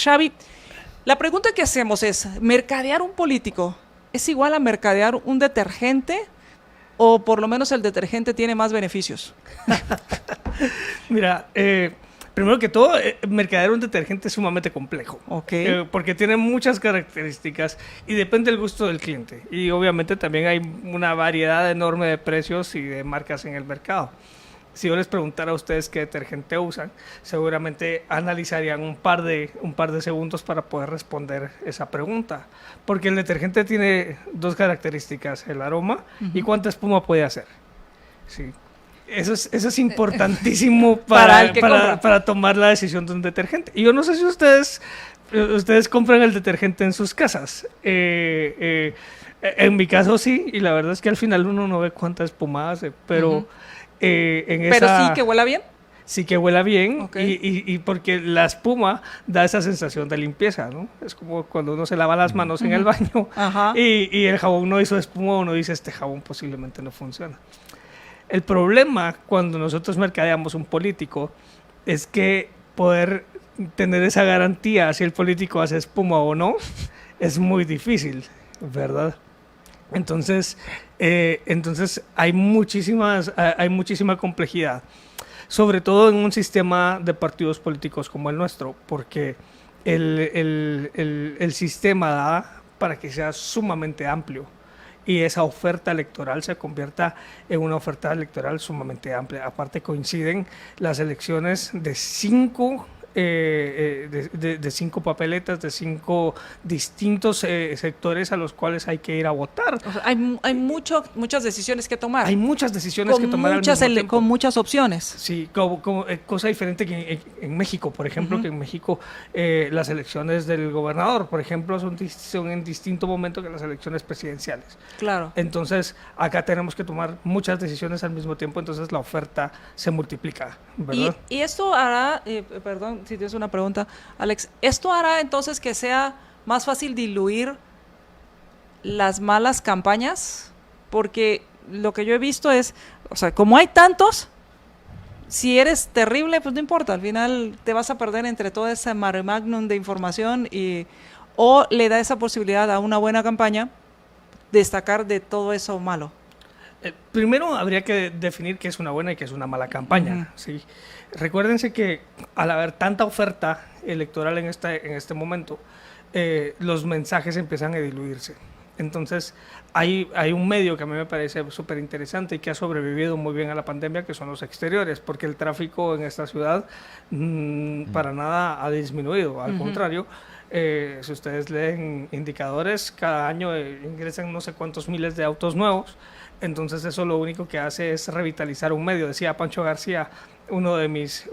Xavi, la pregunta que hacemos es, ¿mercadear un político es igual a mercadear un detergente o por lo menos el detergente tiene más beneficios? Mira, primero que todo, mercadear un detergente es sumamente complejo. Ok. Porque tiene muchas características y depende del gusto del cliente. Y obviamente también hay una variedad enorme de precios y de marcas en el mercado. Si yo les preguntara a ustedes qué detergente usan, seguramente analizarían un par de segundos para poder responder esa pregunta. Porque el detergente tiene dos características, el aroma y cuánta espuma puede hacer. Sí. Eso es importantísimo para tomar la decisión de un detergente. Y yo no sé si ustedes compran el detergente en sus casas. En mi caso sí, y la verdad es que al final uno no ve cuánta espuma hace, pero... Pero sí que huela bien. Sí que huela bien, Okay. y porque la espuma da esa sensación de limpieza, ¿no? Es como cuando uno se lava las manos en el baño y el jabón no hizo espuma, uno dice, este jabón posiblemente no funciona. El problema cuando nosotros mercadeamos un político es que poder tener esa garantía si el político hace espuma o no es muy difícil, ¿verdad? Entonces hay muchísima complejidad, sobre todo en un sistema de partidos políticos como el nuestro, porque el sistema da para que sea sumamente amplio y esa oferta electoral se convierta en una oferta electoral sumamente amplia. Aparte coinciden las elecciones de cinco papeletas, de 5 distintos sectores a los cuales hay que ir a votar. O sea, hay muchas decisiones que tomar. Hay muchas decisiones que tomar al mismo tiempo. Con muchas opciones. Sí, cosa diferente que en México, por ejemplo, que en México las elecciones del gobernador, por ejemplo, son en distinto momento que las elecciones presidenciales. Claro. Entonces, acá tenemos que tomar muchas decisiones al mismo tiempo, entonces la oferta se multiplica, ¿verdad? Y esto hará, perdón si tienes una pregunta, Alex, ¿esto hará entonces que sea más fácil diluir las malas campañas? Porque lo que yo he visto es, o sea, como hay tantos, si eres terrible, pues no importa, al final te vas a perder entre todo ese mare magnum de información o le da esa posibilidad a una buena campaña destacar de todo eso malo. Primero habría que definir qué es una buena y qué es una mala campaña. ¿Sí? Recuérdense que al haber tanta oferta electoral en este momento, los mensajes empiezan a diluirse. Entonces hay un medio que a mí me parece súper interesante y que ha sobrevivido muy bien a la pandemia, que son los exteriores, porque el tráfico en esta ciudad para nada ha disminuido, al contrario. Si ustedes leen indicadores, cada año ingresan no sé cuántos miles de autos nuevos. Entonces eso lo único que hace es revitalizar un medio. Decía Pancho García, uno de mis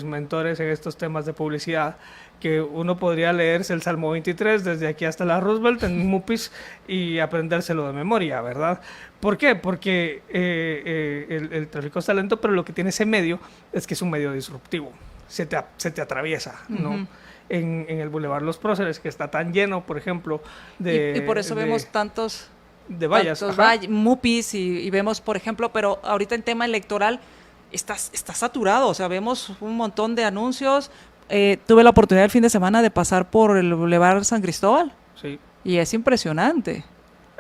mentores en estos temas de publicidad, que uno podría leerse el Salmo 23 desde aquí hasta la Roosevelt en Mupis y aprendérselo de memoria, ¿verdad? ¿Por qué? Porque el tráfico está lento, pero lo que tiene ese medio es que es un medio disruptivo. Se te atraviesa, ¿no? En el Boulevard Los Próceres, que está tan lleno, por ejemplo, y por eso vemos tantos... de vallas, mupis y vemos, por ejemplo, pero ahorita en tema electoral está saturado, o sea, vemos un montón de anuncios. Tuve la oportunidad el fin de semana de pasar por el Boulevard San Cristóbal. Sí. Y es impresionante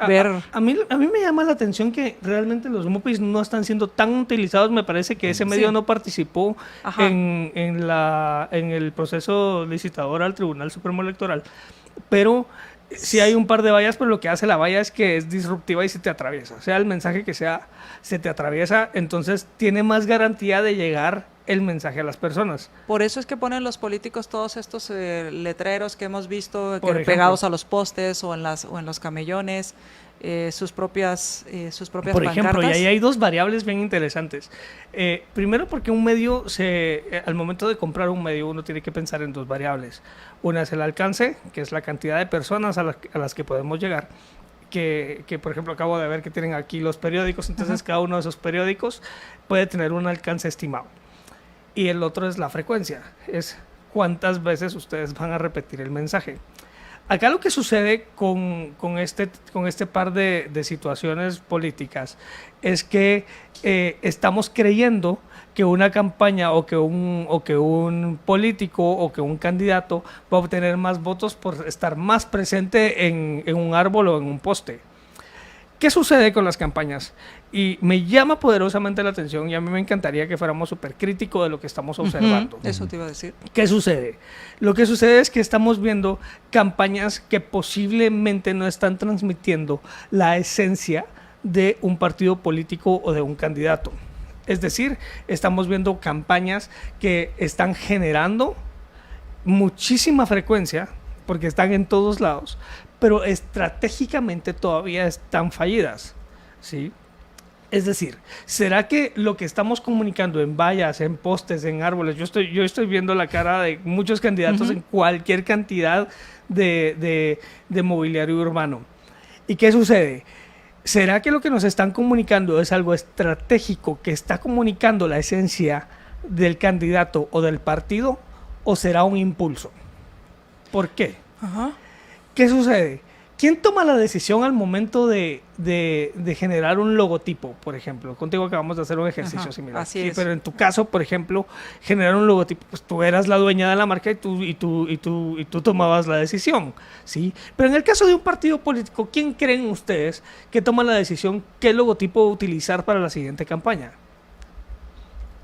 a mí me llama la atención que realmente los mupis no están siendo tan utilizados. Me parece que ese medio no participó en el proceso licitador al Tribunal Supremo Electoral, pero sí hay un par de vallas, pero lo que hace la valla es que es disruptiva y se te atraviesa. O sea, el mensaje que sea, se te atraviesa, entonces tiene más garantía de llegar el mensaje a las personas. Por eso es que ponen los políticos todos estos letreros que hemos visto pegados a los postes o en los camellones, sus propias por pancartas. Ejemplo, y ahí hay dos variables bien interesantes. Primero, porque un medio, al momento de comprar un medio, uno tiene que pensar en dos variables. Una es el alcance, que es la cantidad de personas a las que podemos llegar. Que, por ejemplo, acabo de ver que tienen aquí los periódicos, entonces cada uno de esos periódicos puede tener un alcance estimado. Y el otro es la frecuencia, es cuántas veces ustedes van a repetir el mensaje. Acá lo que sucede con este par de situaciones políticas es que estamos creyendo que una campaña o que un político o que un candidato va a obtener más votos por estar más presente en un árbol o en un poste. ¿Qué sucede con las campañas? Y me llama poderosamente la atención y a mí me encantaría que fuéramos súper críticos de lo que estamos observando. Eso te iba a decir. ¿Qué sucede? Lo que sucede es que estamos viendo campañas que posiblemente no están transmitiendo la esencia de un partido político o de un candidato. Es decir, estamos viendo campañas que están generando muchísima frecuencia, porque están en todos lados, pero estratégicamente todavía están fallidas, ¿sí? Es decir, ¿será que lo que estamos comunicando en vallas, en postes, en árboles, yo estoy viendo la cara de muchos candidatos en cualquier cantidad de mobiliario urbano? ¿Y qué sucede? ¿Será que lo que nos están comunicando es algo estratégico que está comunicando la esencia del candidato o del partido, o será un impulso? ¿Por qué? Ajá. ¿Qué sucede? ¿Quién toma la decisión al momento de generar un logotipo, por ejemplo? Contigo acabamos de hacer un ejercicio similar. Así es. Pero en tu caso, por ejemplo, generar un logotipo, pues tú eras la dueña de la marca y tú tomabas la decisión, ¿sí? Pero en el caso de un partido político, ¿quién creen ustedes que toma la decisión qué logotipo utilizar para la siguiente campaña?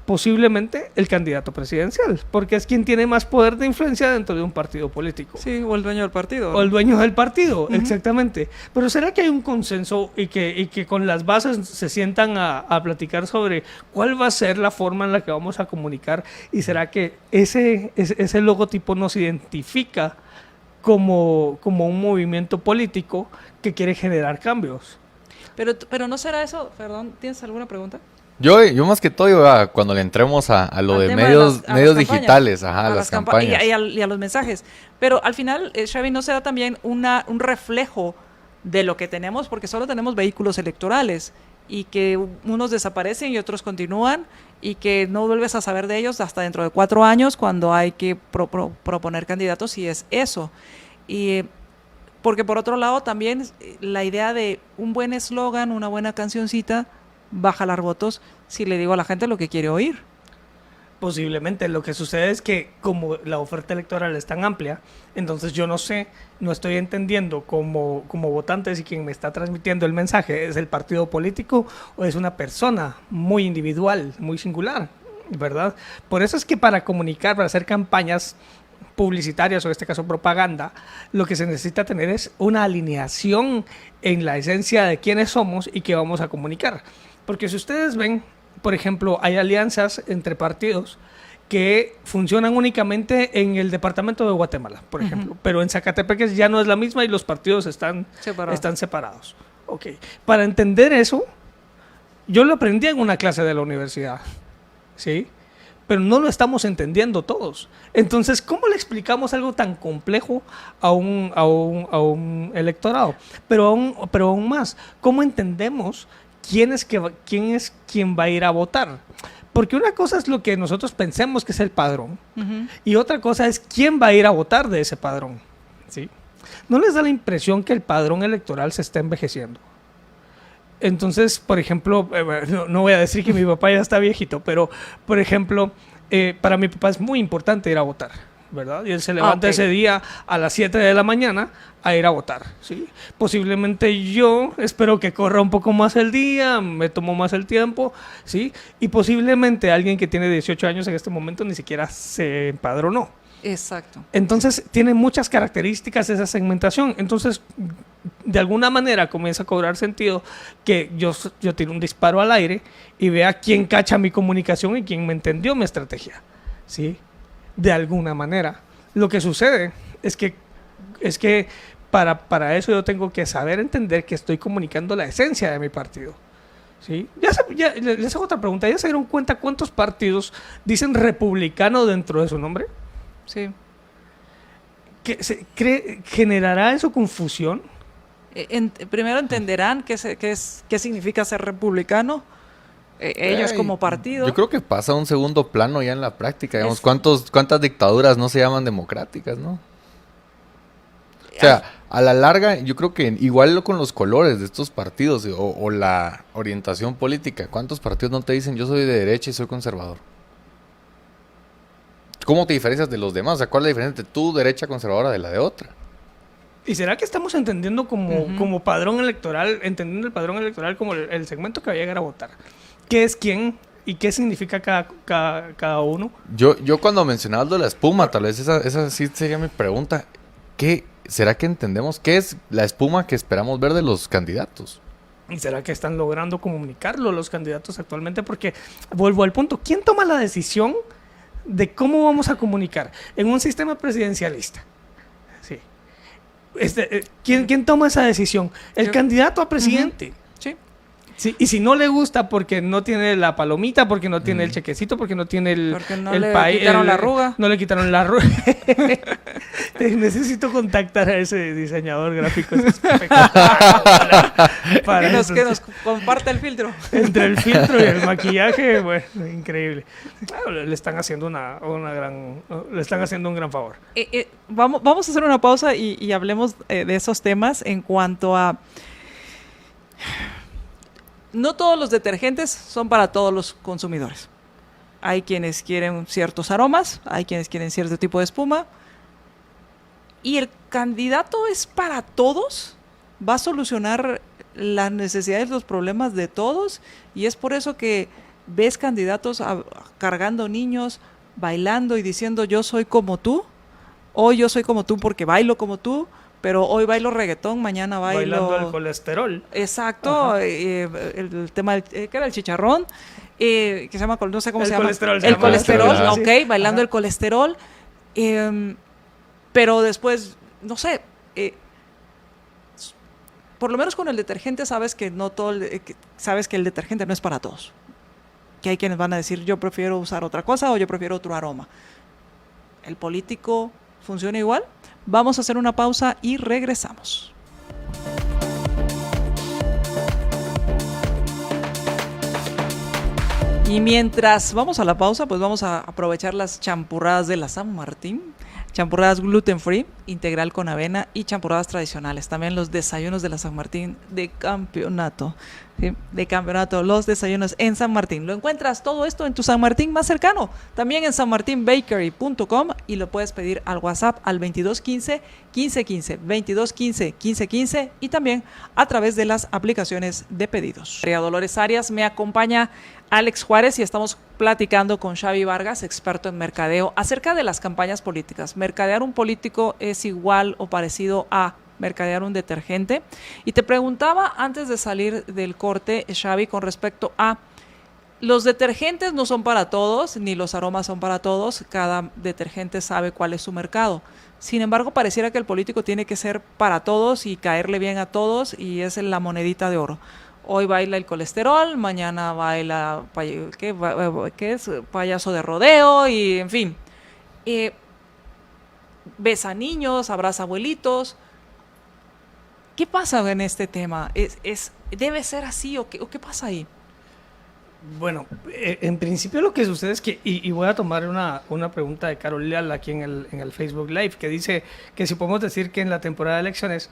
Posiblemente el candidato presidencial, porque es quien tiene más poder de influencia dentro de un partido político. Sí, o el dueño del partido. O el dueño del partido, exactamente. Pero ¿será que hay un consenso y que con las bases se sientan a platicar sobre cuál va a ser la forma en la que vamos a comunicar? ¿Y será que ese logotipo nos identifica como un movimiento político que quiere generar cambios? Pero no será eso, perdón, ¿tienes alguna pregunta? Yo más que todo, cuando le entremos a lo Al de tema medios a las digitales, campañas, a las campañas. y a los mensajes. Pero al final, Xavi, ¿no será también un reflejo de lo que tenemos? Porque solo tenemos vehículos electorales y que unos desaparecen y otros continúan y que no vuelves a saber de ellos hasta dentro de 4 años cuando hay que proponer candidatos, y es eso. Y porque por otro lado también la idea de un buen eslogan, una buena cancioncita, va a jalar votos si le digo a la gente lo que quiere oír. Posiblemente. Lo que sucede es que como la oferta electoral es tan amplia, entonces yo no estoy entendiendo como votante si quien me está transmitiendo el mensaje es el partido político o es una persona muy individual, muy singular, ¿verdad? Por eso es que para comunicar, para hacer campañas publicitarias o en este caso propaganda, lo que se necesita tener es una alineación en la esencia de quiénes somos y qué vamos a comunicar. Porque si ustedes ven, por ejemplo, hay alianzas entre partidos que funcionan únicamente en el departamento de Guatemala, por ejemplo, pero en Zacatepec ya no es la misma y los partidos están separados. Okay. Para entender eso, yo lo aprendí en una clase de la universidad, ¿sí? Pero no lo estamos entendiendo todos. Entonces, ¿cómo le explicamos algo tan complejo a un electorado? Pero aún más, ¿cómo entendemos quién es quien va a ir a votar? Porque una cosa es lo que nosotros pensemos que es el padrón, y otra cosa es quién va a ir a votar de ese padrón, ¿sí? ¿No les da la impresión que el padrón electoral se está envejeciendo? Entonces, por ejemplo, no voy a decir que mi papá ya está viejito, pero, por ejemplo, para mi papá es muy importante ir a votar, ¿verdad? Y él se levanta ese día a las 7 de la mañana a ir a votar, ¿sí? Posiblemente yo espero que corra un poco más el día, me tomo más el tiempo, ¿sí? Y posiblemente alguien que tiene 18 años en este momento ni siquiera se empadronó. Exacto. Entonces, tiene muchas características esa segmentación. Entonces, de alguna manera comienza a cobrar sentido que yo tiro un disparo al aire y vea quién cacha mi comunicación y quién me entendió mi estrategia, ¿sí? De alguna manera. Lo que sucede es que para eso yo tengo que saber entender que estoy comunicando la esencia de mi partido, ¿sí? Ya les hago otra pregunta. ¿Ya se dieron cuenta cuántos partidos dicen republicano dentro de su nombre? Sí. ¿Generará eso confusión? Primero entenderán qué significa ser republicano, ellos como partido. Yo creo que pasa a un segundo plano ya en la práctica. Digamos, ¿cuántas dictaduras no se llaman democráticas, no? O sea, a la larga, yo creo que igual con los colores de estos partidos o la orientación política, ¿cuántos partidos no te dicen yo soy de derecha y soy conservador? ¿Cómo te diferencias de los demás? O sea, ¿cuál es la diferencia entre tu derecha conservadora de la de otra? ¿Y será que estamos entendiendo como padrón electoral, entendiendo el padrón electoral como el segmento que va a llegar a votar? ¿Qué es quién y qué significa cada uno? Yo cuando mencionabas lo de la espuma, tal vez esa sí sería mi pregunta. ¿Será que entendemos qué es la espuma que esperamos ver de los candidatos? ¿Y será que están logrando comunicarlo los candidatos actualmente? Porque vuelvo al punto, ¿quién toma la decisión de cómo vamos a comunicar en un sistema presidencialista? Sí. ¿Quién toma esa decisión? El candidato a presidente. Sí. Sí, y si no le gusta porque no tiene la palomita, porque no tiene el chequecito, porque no tiene el quitaron la arruga. No le quitaron la arruga. Necesito contactar a ese diseñador gráfico. Ese es que nos comparte el filtro. Entre el filtro y el maquillaje, bueno, increíble. Le están haciendo le están haciendo un gran favor. Vamos a hacer una pausa y hablemos de esos temas en cuanto a... No todos los detergentes son para todos los consumidores. Hay quienes quieren ciertos aromas, hay quienes quieren cierto tipo de espuma. ¿Y el candidato es para todos? ¿Va a solucionar las necesidades, los problemas de todos? Y es por eso que ves candidatos cargando niños, bailando y diciendo yo soy como tú. Hoy yo soy como tú porque bailo como tú. Pero hoy bailo reggaetón, mañana bailando el colesterol. Exacto, el tema, ¿qué era el chicharrón? Que se llama, no sé cómo se llama. El colesterol, ok, bailando el colesterol. Pero después, no sé, por lo menos con el detergente sabes que no todo, sabes que el detergente no es para todos. Que hay quienes van a decir yo prefiero usar otra cosa o yo prefiero otro aroma. ¿El político funciona igual? Vamos a hacer una pausa y regresamos. Y mientras vamos a la pausa, pues vamos a aprovechar las champurradas de la San Martín. Champurradas gluten free, integral con avena y champurradas tradicionales. También los desayunos de la San Martín de campeonato. ¿Sí? De campeonato, los desayunos en San Martín. Lo encuentras todo esto en tu San Martín más cercano. También en sanmartinbakery.com y lo puedes pedir al WhatsApp al 2215 1515, 2215 1515 y también a través de las aplicaciones de pedidos. María Dolores Arias, me acompaña Alex Juárez y estamos platicando con Xavi Vargas, experto en mercadeo, acerca de las campañas políticas. Mercadear un político es igual o parecido a mercadear un detergente. Y te preguntaba antes de salir del corte, Xavi, con respecto a los detergentes no son para todos, ni los aromas son para todos. Cada detergente sabe cuál es su mercado. Sin embargo, pareciera que el político tiene que ser para todos y caerle bien a todos y es la monedita de oro. Hoy baila el colesterol, mañana baila ¿qué es? Payaso de rodeo y en fin. Besa a niños, abraza abuelitos. ¿Qué pasa en este tema? ¿Debe ser así o qué pasa ahí? Bueno, en principio lo que sucede es que, y voy a tomar una pregunta de Carol Leal aquí en el Facebook Live, que dice que si podemos decir que en la temporada de elecciones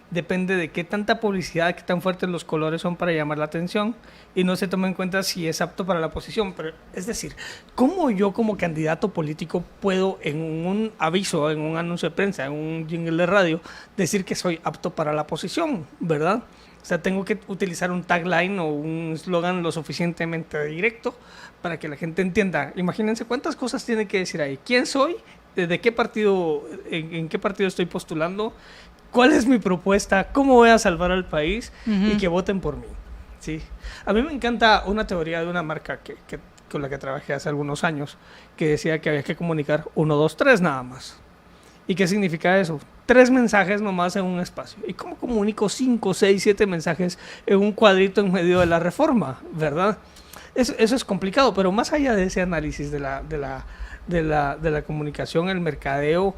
depende de qué tanta publicidad, qué tan fuertes los colores son para llamar la atención y no se toma en cuenta si es apto para la posición. Pero, es decir, ¿cómo yo como candidato político puedo en un aviso, en un anuncio de prensa, en un jingle de radio, decir que soy apto para la posición, verdad? O sea, tengo que utilizar un tagline o un eslogan lo suficientemente directo para que la gente entienda. Imagínense cuántas cosas tiene que decir ahí. ¿Quién soy? ¿De qué partido, en qué partido estoy postulando? ¿Cuál es mi propuesta? ¿Cómo voy a salvar al país? Y que voten por mí. ¿Sí? A mí me encanta una teoría de una marca con la que trabajé hace algunos años, que decía que había que comunicar 1, 2, 3 nada más. ¿Y qué significa eso? 3 mensajes nomás en un espacio. ¿Y cómo comunico 5, 6, 7 mensajes en un cuadrito en medio de la reforma? ¿Verdad? Eso es complicado, pero más allá de ese análisis de la comunicación, el mercadeo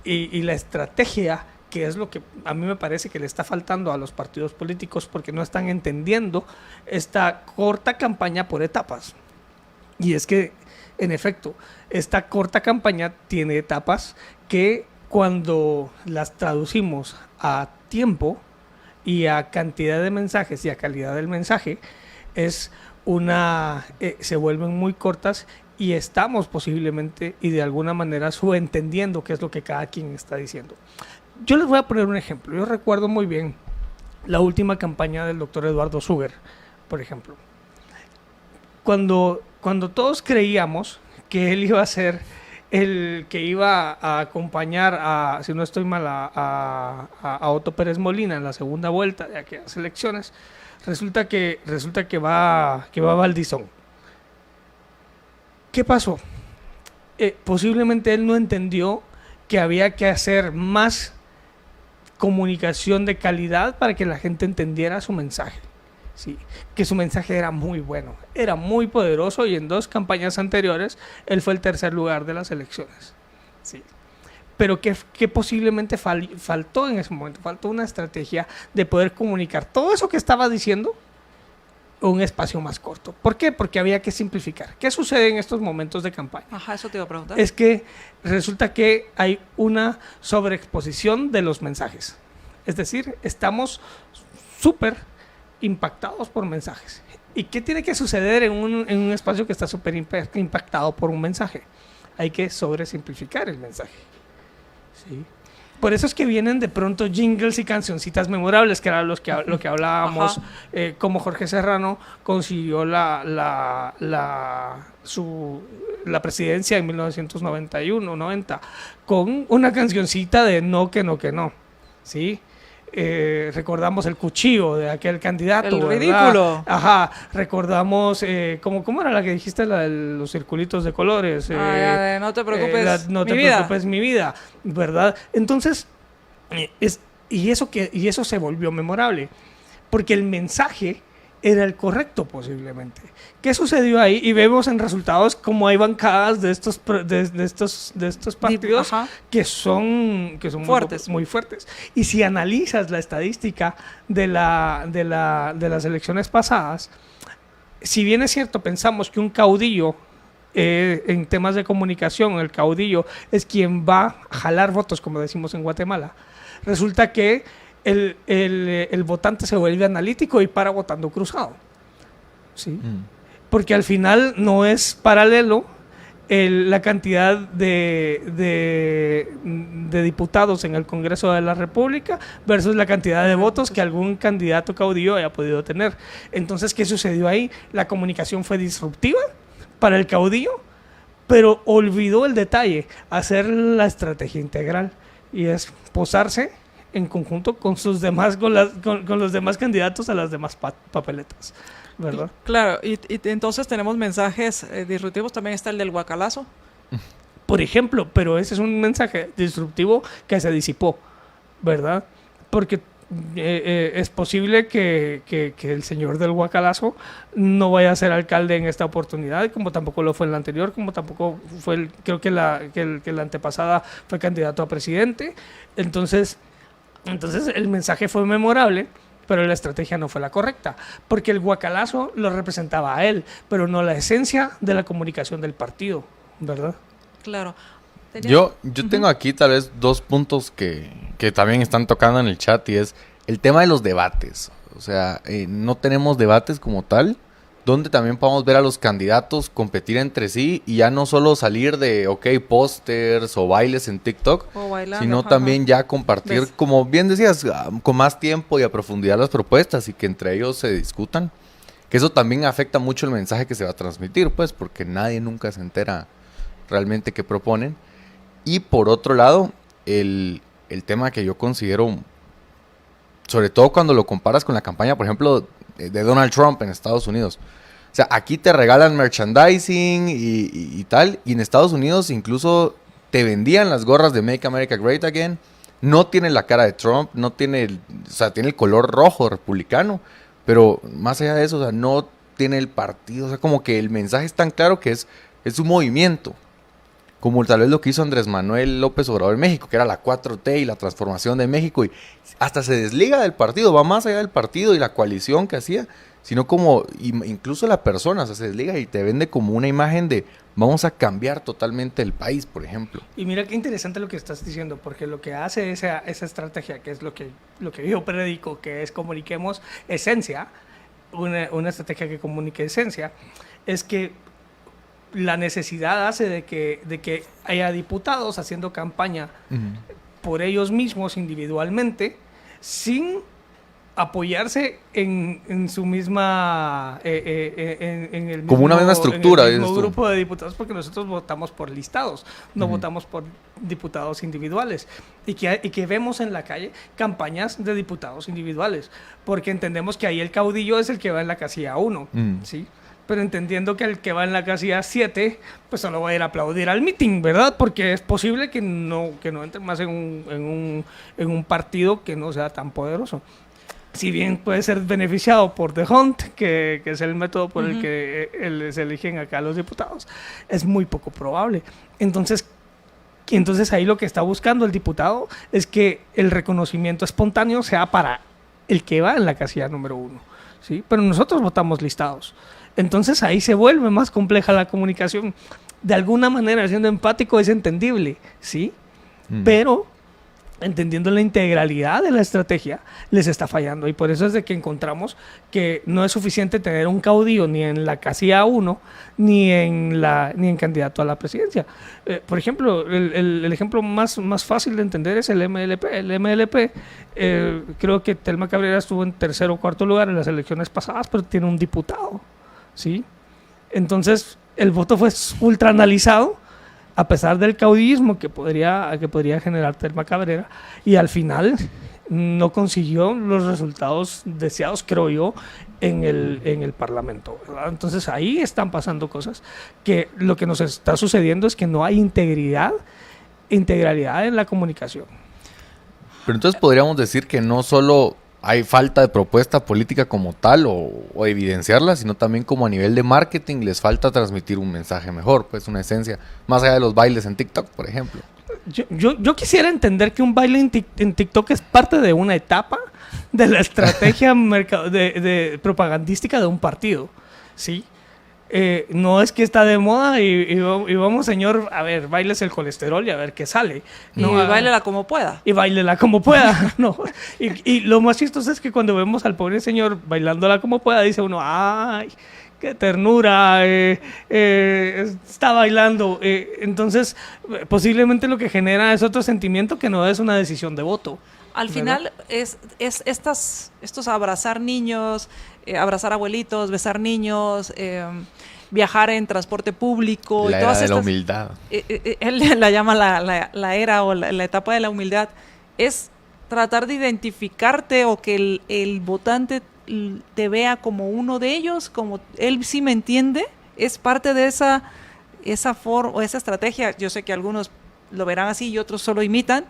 y la estrategia, que es lo que a mí me parece que le está faltando a los partidos políticos porque no están entendiendo esta corta campaña por etapas. Y es que, en efecto, esta corta campaña tiene etapas que cuando las traducimos a tiempo y a cantidad de mensajes y a calidad del mensaje, se vuelven muy cortas y estamos posiblemente y de alguna manera subentendiendo qué es lo que cada quien está diciendo. Yo les voy a poner un ejemplo. Yo recuerdo muy bien la última campaña del doctor Eduardo Suger, por ejemplo. Cuando todos creíamos que él iba a ser el que iba a acompañar a, si no estoy mal, a Otto Pérez Molina en la segunda vuelta de aquellas elecciones, resulta que va Valdizón. ¿Qué pasó? Posiblemente él no entendió que había que hacer más comunicación de calidad para que la gente entendiera su mensaje. Sí, que su mensaje era muy bueno, era muy poderoso y en 2 campañas anteriores él fue el tercer lugar de las elecciones. Sí. Pero que posiblemente faltó en ese momento, faltó una estrategia de poder comunicar todo eso que estaba diciendo en un espacio más corto. ¿Por qué? Porque había que simplificar. ¿Qué sucede en estos momentos de campaña? Ajá, eso te iba a preguntar. Es que resulta que hay una sobreexposición de los mensajes. Es decir, estamos súper impactados por mensajes. ¿Y qué tiene que suceder en un espacio que está súper impactado por un mensaje? Hay que sobresimplificar el mensaje. ¿Sí? Por eso es que vienen de pronto jingles y cancioncitas memorables, que era lo que hablábamos, como Jorge Serrano consiguió la presidencia en 1991-90 con una cancioncita de no, que no, que no. ¿Sí? Recordamos el cuchillo de aquel candidato. El ¿verdad? ridículo. Ajá, recordamos, ¿cómo era la que dijiste? La de los circulitos de colores. No te preocupes, no te preocupes, mi vida, ¿verdad? Entonces, y eso se volvió memorable, porque el mensaje era el correcto posiblemente. ¿Qué sucedió ahí? Y vemos en resultados como hay bancadas de estos partidos que son fuertes. Muy fuertes. Y si analizas la estadística de las elecciones pasadas, si bien es cierto, pensamos que un caudillo, en temas de comunicación, el caudillo es quien va a jalar votos, como decimos en Guatemala, resulta que el votante se vuelve analítico y para votando cruzado. ¿Sí? Porque al final no es paralelo la cantidad de diputados en el Congreso de la República versus la cantidad de votos que algún candidato caudillo haya podido tener. Entonces, ¿qué sucedió ahí? La comunicación fue disruptiva para el caudillo, pero olvidó el detalle, hacer la estrategia integral, y es posarse en conjunto con los demás candidatos a las demás papeletas, ¿verdad? Claro, y entonces tenemos mensajes disruptivos, también está el del guacalazo. Por ejemplo, pero ese es un mensaje disruptivo que se disipó, ¿verdad? Porque es posible que el señor del guacalazo no vaya a ser alcalde en esta oportunidad, como tampoco lo fue en la anterior, como tampoco fue, creo que la antepasada fue candidato a presidente. Entonces el mensaje fue memorable, pero la estrategia no fue la correcta, porque el guacalazo lo representaba a él, pero no la esencia de la comunicación del partido, ¿verdad? Claro. Yo tengo aquí tal vez 2 puntos que también están tocando en el chat, y es el tema de los debates. O sea, no tenemos debates como tal, donde también podamos ver a los candidatos competir entre sí y ya no solo salir de, pósters o bailes en TikTok, sino también ya compartir, como bien decías, con más tiempo y a profundidad las propuestas y que entre ellos se discutan. Que eso también afecta mucho el mensaje que se va a transmitir, pues, porque nadie nunca se entera realmente qué proponen. Y por otro lado, el tema que yo considero, sobre todo cuando lo comparas con la campaña, por ejemplo, de Donald Trump en Estados Unidos. O sea, aquí te regalan merchandising y tal, y en Estados Unidos incluso te vendían las gorras de Make America Great Again. No tiene la cara de Trump, no tiene, tiene el color rojo republicano, pero más allá de eso, no tiene el partido. O sea, como que el mensaje es tan claro que es un movimiento. Como tal vez lo que hizo Andrés Manuel López Obrador en México, que era la 4T y la transformación de México, y hasta se desliga del partido, va más allá del partido y la coalición que hacía, sino como incluso la persona, se desliga y te vende como una imagen de vamos a cambiar totalmente el país, por ejemplo. Y mira qué interesante lo que estás diciendo, porque lo que hace esa estrategia, que es lo que yo predico, que es comuniquemos esencia, una estrategia que comunique esencia, es que la necesidad hace de que haya diputados haciendo campaña por ellos mismos individualmente, sin apoyarse en su misma en el mismo, como una misma estructura, en el mismo grupo de diputados, porque nosotros votamos por listados, no votamos por diputados individuales, y que vemos en la calle campañas de diputados individuales, porque entendemos que ahí el caudillo es el que va en la casilla 1, ¿sí? Pero entendiendo que el que va en la casilla 7, pues solo va a ir a aplaudir al meeting, ¿verdad? Porque es posible que no entre más en un partido que no sea tan poderoso. Si bien puede ser beneficiado por The Hunt, que es el método por el que se eligen acá los diputados, es muy poco probable. Entonces ahí lo que está buscando el diputado es que el reconocimiento espontáneo sea para el que va en la casilla número 1, ¿sí? Pero nosotros votamos listados. Entonces ahí se vuelve más compleja la comunicación. De alguna manera, siendo empático, es entendible, ¿sí? Pero entendiendo la integralidad de la estrategia, les está fallando. Y por eso es de que encontramos que no es suficiente tener un caudillo ni en la casilla 1, ni en candidato a la presidencia. Por ejemplo, el ejemplo más fácil de entender es el MLP. El MLP, creo que Telma Cabrera estuvo en tercer o cuarto lugar en las elecciones pasadas, pero tiene un diputado, ¿sí? Entonces, el voto fue ultra analizado, a pesar del caudillismo que podría generar Telma Cabrera, y al final no consiguió los resultados deseados, creo yo, en el Parlamento, ¿verdad? Entonces ahí están pasando cosas que lo que nos está sucediendo es que no hay integralidad en la comunicación. Pero entonces podríamos decir que no solo hay falta de propuesta política como tal o evidenciarla, sino también como a nivel de marketing les falta transmitir un mensaje mejor, pues una esencia, más allá de los bailes en TikTok, por ejemplo. Yo quisiera entender que un baile en TikTok es parte de una etapa de la estrategia de propagandística de un partido, ¿sí? No es que está de moda y vamos, señor, a ver, bailes el colesterol y a ver qué sale. No, y báilela como pueda. Y báilela como pueda, ¿no? Y lo más chistoso es que cuando vemos al pobre señor bailándola como pueda, dice uno, ¡ay, qué ternura! Está bailando. Entonces, posiblemente lo que genera es otro sentimiento que no es una decisión de voto. Al final es estos abrazar niños, abrazar abuelitos, besar niños, viajar en transporte público. La y todas era de estas, la humildad. Él la llama la era o la etapa de la humildad. Es tratar de identificarte o que el votante te vea como uno de ellos, como él sí me entiende. Es parte de esa forma o esa estrategia. Yo sé que algunos lo verán así y otros solo imitan,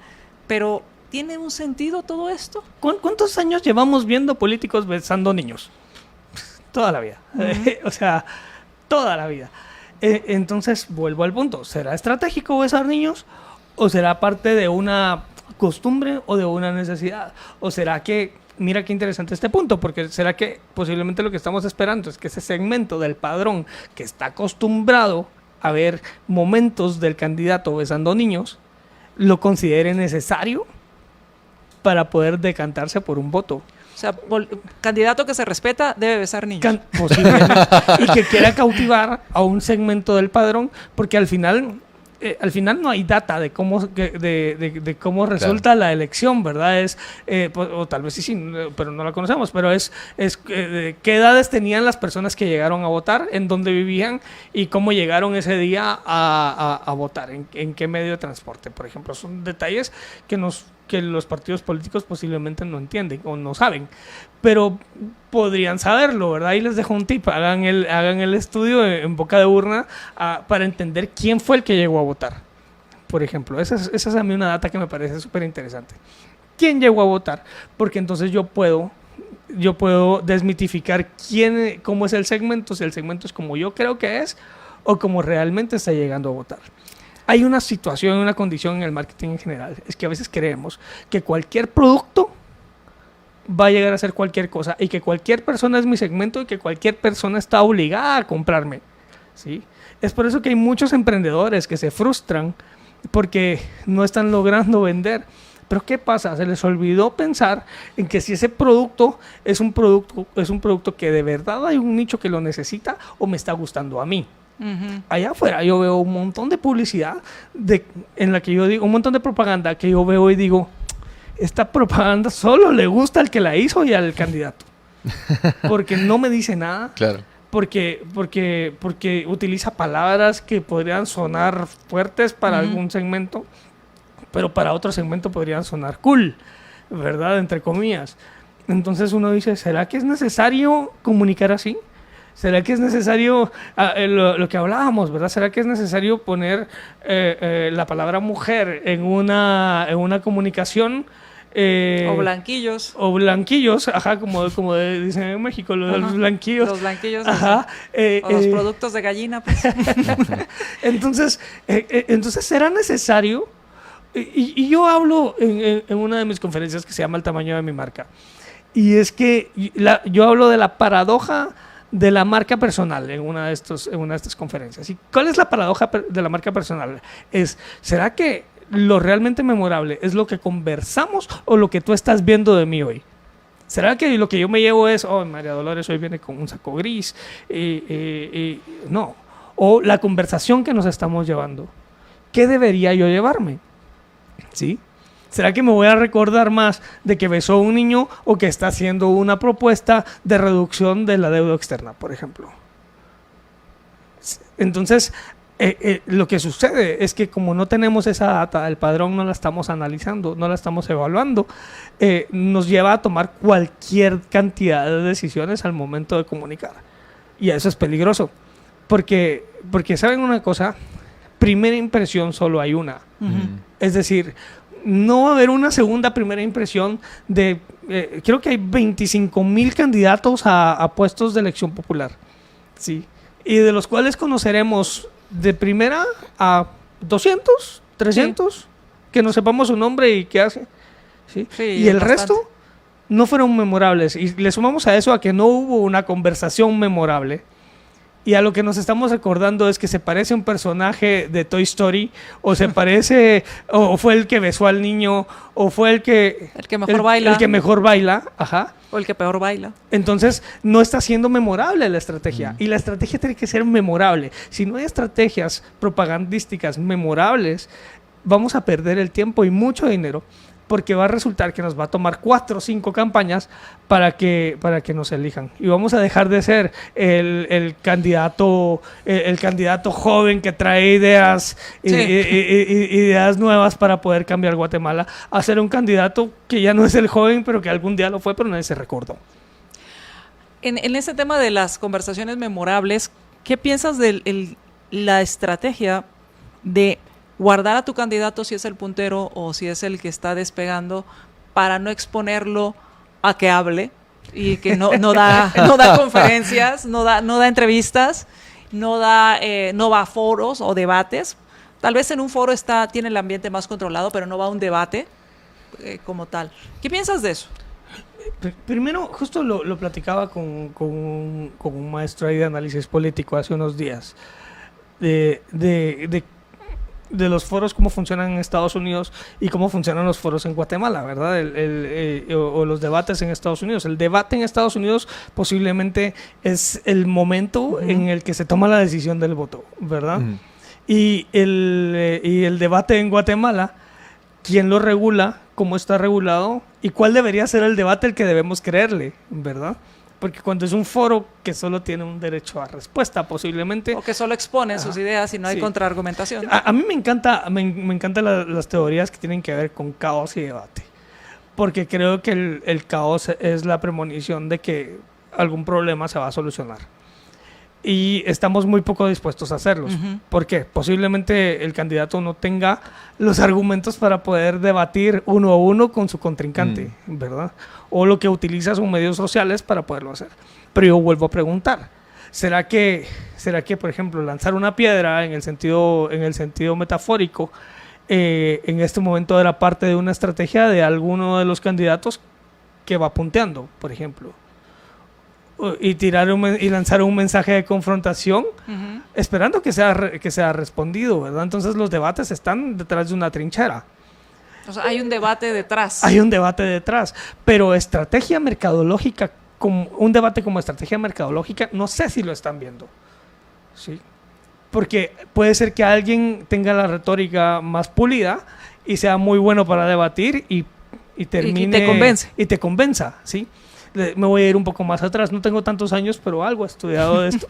pero ¿tiene un sentido todo esto? ¿Cuántos años llevamos viendo políticos besando niños? Toda la vida. O sea, toda la vida. Entonces, vuelvo al punto. ¿Será estratégico besar niños? ¿O será parte de una costumbre o de una necesidad? ¿O será que, mira qué interesante este punto, porque será que posiblemente lo que estamos esperando es que ese segmento del padrón que está acostumbrado a ver momentos del candidato besando niños, lo considere necesario para poder decantarse por un voto? O sea, candidato que se respeta debe besar niños. Posiblemente. Y que quiera cautivar a un segmento del padrón, porque al final no hay data de cómo resulta la elección, ¿verdad? O tal vez sí, pero no la conocemos, pero es qué edades tenían las personas que llegaron a votar, en dónde vivían y cómo llegaron ese día a votar, en qué medio de transporte, por ejemplo. Son detalles que los partidos políticos posiblemente no entienden o no saben, pero podrían saberlo, ¿verdad? Y les dejo un tip: hagan el estudio en boca de urna para entender quién fue el que llegó a votar, por ejemplo. Esa es a mí una data que me parece súper interesante. ¿Quién llegó a votar? Porque entonces yo puedo desmitificar cómo es el segmento, si el segmento es como yo creo que es o como realmente está llegando a votar. Hay una situación, una condición en el marketing en general, es que a veces creemos que cualquier producto va a llegar a ser cualquier cosa y que cualquier persona es mi segmento y que cualquier persona está obligada a comprarme, ¿sí? Es por eso que hay muchos emprendedores que se frustran porque no están logrando vender. Pero ¿qué pasa? Se les olvidó pensar en que si ese producto es un producto que de verdad hay un nicho que lo necesita o me está gustando a mí. Ujú. Allá afuera yo veo un montón de publicidad en la que yo digo, un montón de propaganda que yo veo y digo, esta propaganda solo le gusta al que la hizo y al candidato. Porque no me dice nada. Claro. Porque utiliza palabras que podrían sonar fuertes para Ujú. algún segmento, pero para otro segmento podrían sonar cool, ¿verdad? Entre comillas. Entonces uno dice, ¿será que es necesario comunicar así? ¿Será que es necesario lo que hablábamos, ¿verdad? ¿Será que es necesario poner la palabra mujer en una comunicación? O blanquillos. O blanquillos, ajá, como dicen en México, los Ajá. blanquillos. Los blanquillos. Ajá. O los productos de gallina, pues. Entonces, ¿será necesario? Y yo hablo en una de mis conferencias que se llama El tamaño de mi marca. Y es que yo hablo de la paradoja de la marca personal en una de estas conferencias. ¿Y cuál es la paradoja de la marca personal? ¿Será que lo realmente memorable es lo que conversamos o lo que tú estás viendo de mí hoy? ¿Será que lo que yo me llevo es, oh, María Dolores hoy viene con un saco gris? No. O la conversación que nos estamos llevando. ¿Qué debería yo llevarme? ¿Sí? ¿Será que me voy a recordar más de que besó a un niño o que está haciendo una propuesta de reducción de la deuda externa, por ejemplo? Entonces, lo que sucede es que como no tenemos esa data, el padrón no la estamos analizando, no la estamos evaluando, nos lleva a tomar cualquier cantidad de decisiones al momento de comunicar. Y eso es peligroso. Porque ¿saben una cosa? Primera impresión solo hay una. Ujú. Es decir, no va a haber una segunda primera impresión de... creo que hay 25,000 candidatos a puestos de elección popular. ¿Sí? Y de los cuales conoceremos de primera a 200, 300, sí, que no sepamos su nombre y qué hace. ¿Sí? Sí, y el bastante. resto no fueron memorables. Y le sumamos a eso a que no hubo una conversación memorable. Y a lo que nos estamos recordando es que se parece a un personaje de Toy Story, o se parece, o fue el que besó al niño, o fue el que mejor baila. El que mejor baila, ajá. O el que peor baila. Entonces, no está siendo memorable la estrategia. Y la estrategia tiene que ser memorable. Si no hay estrategias propagandísticas memorables, vamos a perder el tiempo y mucho dinero, porque va a resultar que nos va a tomar 4 o 5 campañas para que nos elijan. Y vamos a dejar de ser el candidato joven que trae ideas, sí, ideas nuevas para poder cambiar Guatemala, a ser un candidato que ya no es el joven, pero que algún día lo fue, pero nadie se recordó. En ese tema de las conversaciones memorables, ¿qué piensas de la estrategia de guardar a tu candidato si es el puntero o si es el que está despegando para no exponerlo a que hable y que no da conferencias, no da entrevistas, no va a foros o debates? Tal vez en un foro tiene el ambiente más controlado, pero no va a un debate como tal. ¿Qué piensas de eso? Primero, justo lo platicaba con un maestro ahí de análisis político hace unos días, de los foros, cómo funcionan en Estados Unidos y cómo funcionan los foros en Guatemala, ¿verdad? O los debates en Estados Unidos. El debate en Estados Unidos posiblemente es el momento en el que se toma la decisión del voto, ¿verdad? Y el debate en Guatemala, ¿quién lo regula? ¿Cómo está regulado? ¿Y cuál debería ser el debate al que debemos creerle, ¿verdad? Porque cuando es un foro que solo tiene un derecho a respuesta, posiblemente... O que solo expone sus ideas y no hay sí, contraargumentación. A mí me encantan las teorías que tienen que ver con caos y debate. Porque creo que el caos es la premonición de que algún problema se va a solucionar. Y estamos muy poco dispuestos a hacerlos. ¿Por qué? Posiblemente el candidato no tenga los argumentos para poder debatir uno a uno con su contrincante, ¿verdad? O lo que utiliza sus medios sociales para poderlo hacer. Pero yo vuelvo a preguntar, ¿será que por ejemplo, lanzar una piedra en el sentido metafórico en este momento era parte de una estrategia de alguno de los candidatos que va punteando, por ejemplo? y y lanzar un mensaje de confrontación, esperando que sea respondido, ¿verdad? Entonces los debates están detrás de una trinchera. O sea, hay un debate detrás. Hay un debate detrás, pero estrategia mercadológica, un debate como estrategia mercadológica, no sé si lo están viendo. ¿Sí? Porque puede ser que alguien tenga la retórica más pulida y sea muy bueno para debatir y termine... Y te convence. Y te convenza, ¿sí? Me voy a ir un poco más atrás. No tengo tantos años, pero algo he estudiado de esto.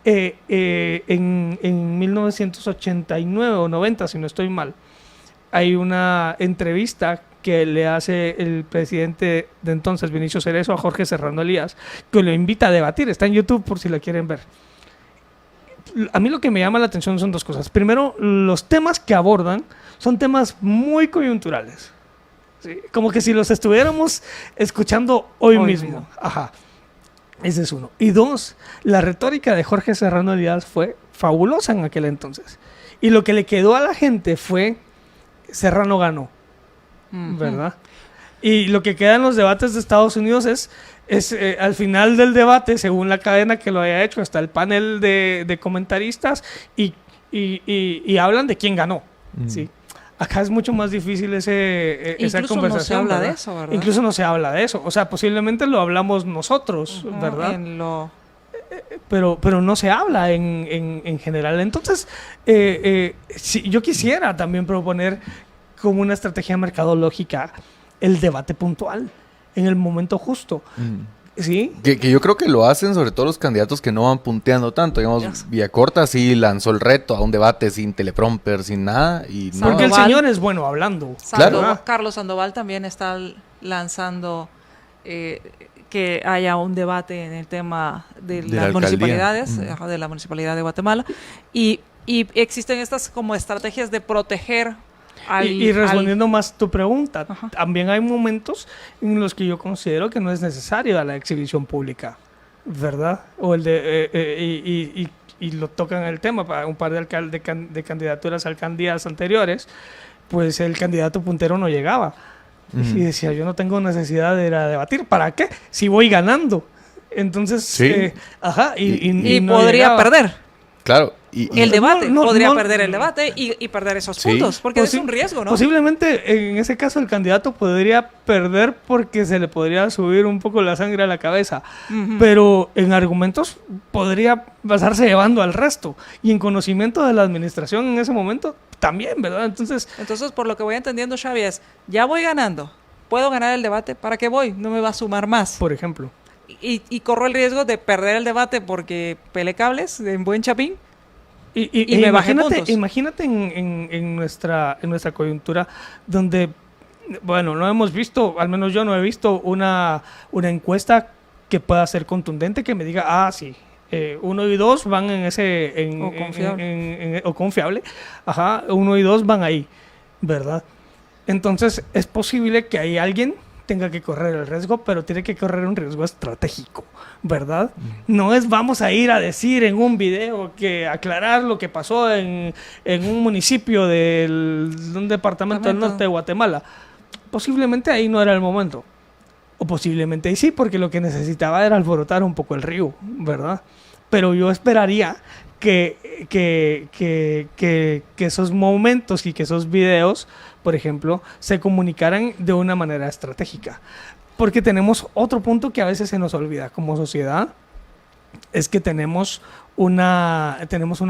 En 1989 o 90, si no estoy mal, hay una entrevista que le hace el presidente de entonces, Vinicio Cerezo, a Jorge Serrano Elías, que lo invita a debatir. Está en YouTube por si la quieren ver. A mí lo que me llama la atención son dos cosas. Primero, los temas que abordan son temas muy coyunturales. ¿Sí? Como que si los estuviéramos escuchando hoy mismo. Ajá. Ese es uno. Y dos, la retórica de Jorge Serrano Elías fue fabulosa en aquel entonces. Y lo que le quedó a la gente fue Serrano ganó, ¿verdad? Y lo que queda en los debates de Estados Unidos es al final del debate, según la cadena que lo haya hecho, está el panel de comentaristas y hablan de quién ganó, ¿sí? Acá es mucho más difícil esa conversación. No se habla ¿verdad? de eso, ¿verdad? Incluso no se habla de eso. O sea, posiblemente lo hablamos nosotros, ¿verdad? Pero no se habla en general. Entonces, yo quisiera también proponer como una estrategia mercadológica el debate puntual, en el momento justo. ¿Sí? Que yo creo que lo hacen sobre todo los candidatos que no van punteando tanto. Digamos, Villacorta sí lanzó el reto a un debate sin teleprompter, sin nada. Y no. Porque el señor es bueno hablando. Claro. Carlos Sandoval también está lanzando que haya un debate en el tema de las municipalidades, de la Municipalidad de Guatemala. Y existen estas como estrategias de proteger y respondiendo más tu pregunta, también hay momentos en los que yo considero que no es necesaria la exhibición pública, ¿verdad? O y lo tocan el tema para un par de candidaturas a alcaldías anteriores, pues el candidato puntero no llegaba. Y decía, yo no tengo necesidad de ir a debatir, ¿para qué? Si voy ganando. Entonces, sí. Y no podría llegaba. perder. Claro. El debate, podría perder el debate y perder esos puntos, porque es un riesgo, ¿no? Posiblemente en ese caso el candidato podría perder porque se le podría subir un poco la sangre a la cabeza, pero en argumentos podría pasarse llevando al resto y en conocimiento de la administración en ese momento también, ¿verdad? Entonces, por lo que voy entendiendo, Xavi, es, ya voy ganando, puedo ganar el debate, ¿para qué voy? No me va a sumar más. Por ejemplo. Y corro el riesgo de perder el debate porque pele cables en buen chapín. Y me bajé puntos. Imagínate en nuestra coyuntura donde, bueno, no hemos visto, al menos yo no he visto una encuesta que pueda ser contundente, que me diga, sí, 1 y 2 van en ese... o confiable. Ajá, 1 y 2 van ahí, ¿verdad? Entonces es posible que hay alguien tenga que correr el riesgo, pero tiene que correr un riesgo estratégico, ¿verdad? No es vamos a ir a decir en un video que aclarar lo que pasó en un municipio de un departamento del norte de Guatemala. Posiblemente ahí no era el momento. O posiblemente ahí sí, porque lo que necesitaba era alborotar un poco el río, ¿verdad? Pero yo esperaría que esos momentos y que esos videos, por ejemplo, se comunicaran de una manera estratégica. Porque tenemos otro punto que a veces se nos olvida como sociedad, es que tenemos una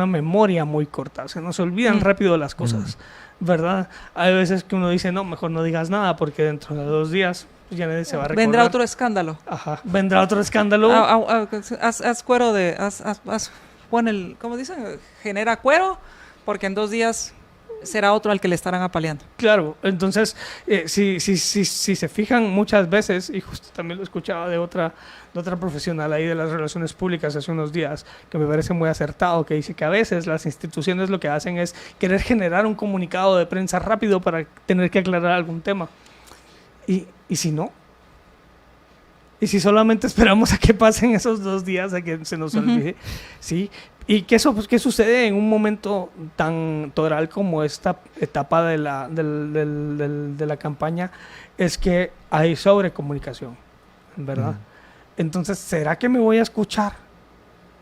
memoria muy corta, se nos olvidan rápido las cosas, ¿verdad? Hay veces que uno dice, no, mejor no digas nada porque dentro de 2 días ya nadie se va a recordar. Vendrá otro escándalo. Ajá, vendrá otro escándalo. Haz cuero de... pon el... ¿Cómo dicen? Genera cuero porque en 2 días será otro al que le estarán apaleando. Claro, entonces, si se fijan muchas veces, y justo también lo escuchaba de otra profesional ahí de las relaciones públicas hace unos días, que me parece muy acertado, que dice que a veces las instituciones lo que hacen es querer generar un comunicado de prensa rápido para tener que aclarar algún tema. ¿Y si no? ¿Y si solamente esperamos a que pasen esos 2 días, a que se nos olvide? ¿Sí? Y que eso, pues, ¿qué sucede en un momento tan toral como esta etapa de la campaña? Es que hay sobrecomunicación, ¿verdad? Entonces, ¿será que me voy a escuchar?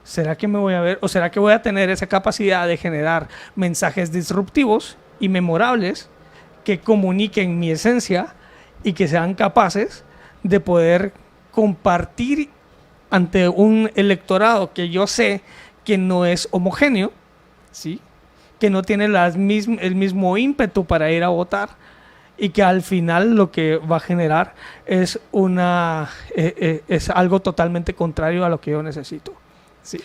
¿Será que me voy a ver? ¿O será que voy a tener esa capacidad de generar mensajes disruptivos y memorables que comuniquen mi esencia y que sean capaces de poder compartir ante un electorado que yo sé que no es homogéneo, ¿sí? Que no tiene el mismo ímpetu para ir a votar y que al final lo que va a generar es es algo totalmente contrario a lo que yo necesito. Sí.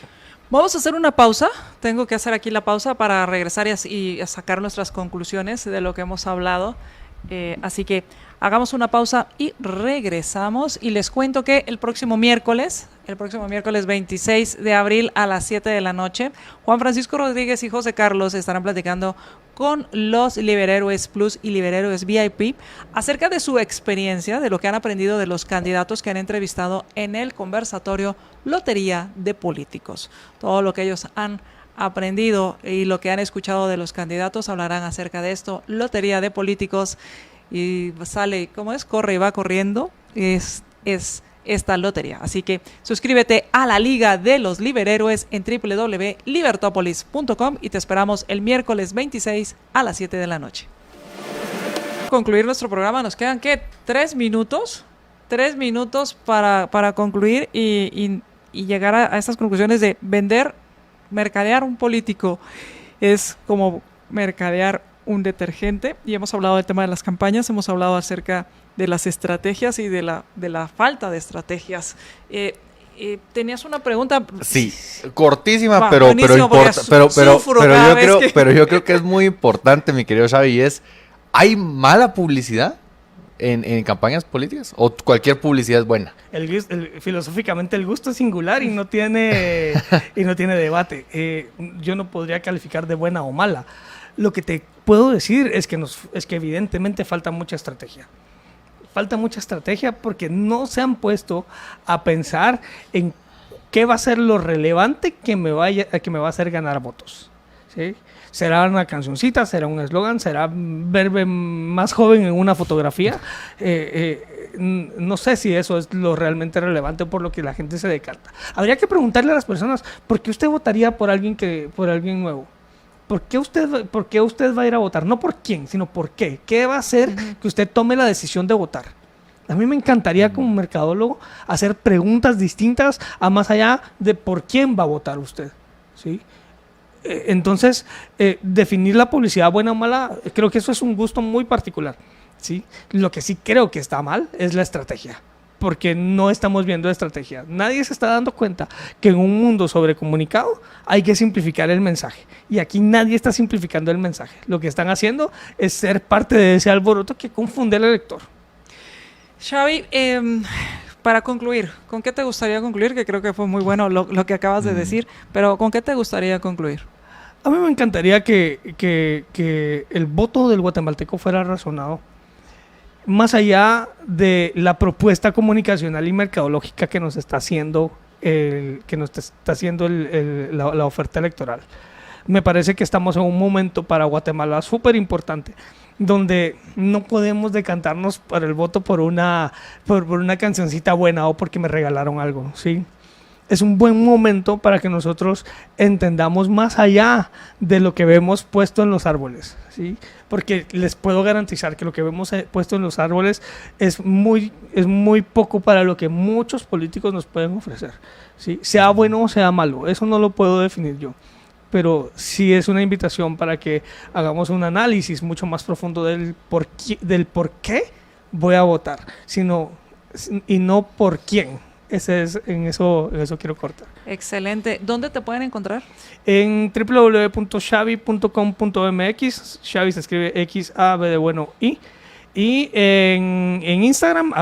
Vamos a hacer una pausa. Tengo que hacer aquí la pausa para regresar y a sacar nuestras conclusiones de lo que hemos hablado. Así que hagamos una pausa y regresamos. Y les cuento que el próximo miércoles 26 de abril a las 7 de la noche, Juan Francisco Rodríguez y José Carlos estarán platicando con los Liberhéroes Plus y Liberhéroes VIP acerca de su experiencia, de lo que han aprendido de los candidatos que han entrevistado en el conversatorio Lotería de Políticos. Todo lo que ellos han aprendido y lo que han escuchado de los candidatos hablarán acerca de esto. Lotería de Políticos, y sale, ¿cómo es? Corre y va corriendo. Es esta lotería. Así que suscríbete a la Liga de los Liberhéroes en www.libertopolis.com y te esperamos el miércoles 26 a las 7 de la noche. Concluir nuestro programa, nos quedan ¿qué? 3 minutos. 3 minutos para concluir y llegar a estas conclusiones de mercadear un político es como mercadear un detergente, y hemos hablado del tema de las campañas, hemos hablado acerca de las estrategias y de la falta de estrategias. Tenías una pregunta. Sí, cortísima, pero yo creo que es muy importante, mi querido Xavi, ¿hay mala publicidad en campañas políticas? ¿O cualquier publicidad es buena? Filosóficamente el gusto es singular y no tiene debate. Yo no podría calificar de buena o mala. Lo que te puedo decir es que evidentemente falta mucha estrategia. Falta mucha estrategia porque no se han puesto a pensar en qué va a ser lo relevante que me va a hacer ganar votos, ¿sí? ¿Será una cancioncita? ¿Será un eslogan? ¿Será verme más joven en una fotografía? No sé si eso es lo realmente relevante por lo que la gente se decanta. Habría que preguntarle a las personas, ¿por qué usted votaría por alguien nuevo? ¿Por qué usted va a ir a votar? No por quién, sino por qué. ¿Qué va a hacer que usted tome la decisión de votar? A mí me encantaría como mercadólogo hacer preguntas distintas a más allá de por quién va a votar usted, ¿sí? Entonces, definir la publicidad buena o mala, creo que eso es un gusto muy particular, ¿sí? Lo que sí creo que está mal es la estrategia, porque no estamos viendo estrategia. Nadie se está dando cuenta que en un mundo sobrecomunicado hay que simplificar el mensaje. Y aquí nadie está simplificando el mensaje. Lo que están haciendo es ser parte de ese alboroto que confunde al elector. Xavi, para concluir, ¿con qué te gustaría concluir? Que creo que fue muy bueno lo que acabas de decir, pero ¿con qué te gustaría concluir? A mí me encantaría que el voto del guatemalteco fuera razonado. Más allá de la propuesta comunicacional y mercadológica que nos está haciendo la oferta electoral. Me parece que estamos en un momento para Guatemala súper importante, donde no podemos decantarnos por el voto por una cancioncita buena o porque me regalaron algo, ¿sí? Es un buen momento para que nosotros entendamos más allá de lo que vemos puesto en los árboles, ¿sí? Porque les puedo garantizar que lo que vemos puesto en los árboles es muy poco para lo que muchos políticos nos pueden ofrecer, ¿sí? Sea bueno o sea malo, eso no lo puedo definir yo. Pero sí es una invitación para que hagamos un análisis mucho más profundo del por qué voy a votar, y no por quién. En eso quiero cortar. Excelente. ¿Dónde te pueden encontrar? En www.xavi.com.mx. Xavi se escribe X-A-B de bueno I. Y en Instagram,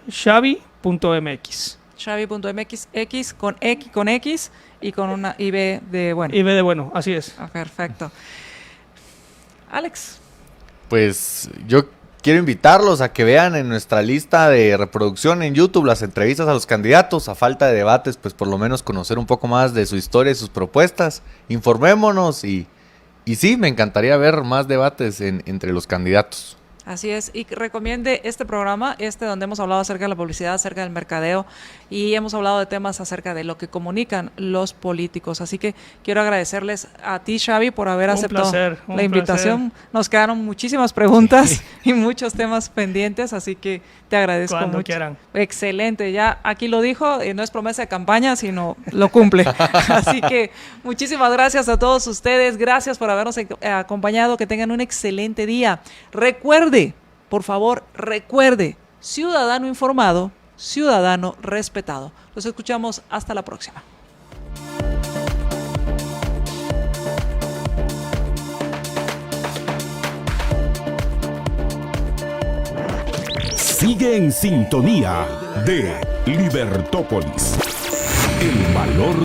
@xavi.mx. Xavi.mx, X con X y con una IB de bueno. IB de bueno, así es. Perfecto. Alex. Pues yo quiero invitarlos a que vean en nuestra lista de reproducción en YouTube las entrevistas a los candidatos. A falta de debates, pues por lo menos conocer un poco más de su historia y sus propuestas. Informémonos y sí, me encantaría ver más debates entre los candidatos. Así es, y recomiende este programa, donde hemos hablado acerca de la publicidad, acerca del mercadeo, y hemos hablado de temas acerca de lo que comunican los políticos. Así que quiero agradecerles a ti, Xavi, por haber aceptado la invitación. Nos quedaron muchísimas preguntas y muchos temas pendientes, así que te agradezco Cuando mucho. quieran. Excelente, ya aquí lo dijo, no es promesa de campaña, sino lo cumple. Así que muchísimas gracias a todos ustedes, gracias por habernos acompañado, que tengan un excelente día. Recuerde, por favor, recuerde, ciudadano informado, ciudadano respetado. Los escuchamos hasta la próxima. Sigue en sintonía de Libertópolis. El valor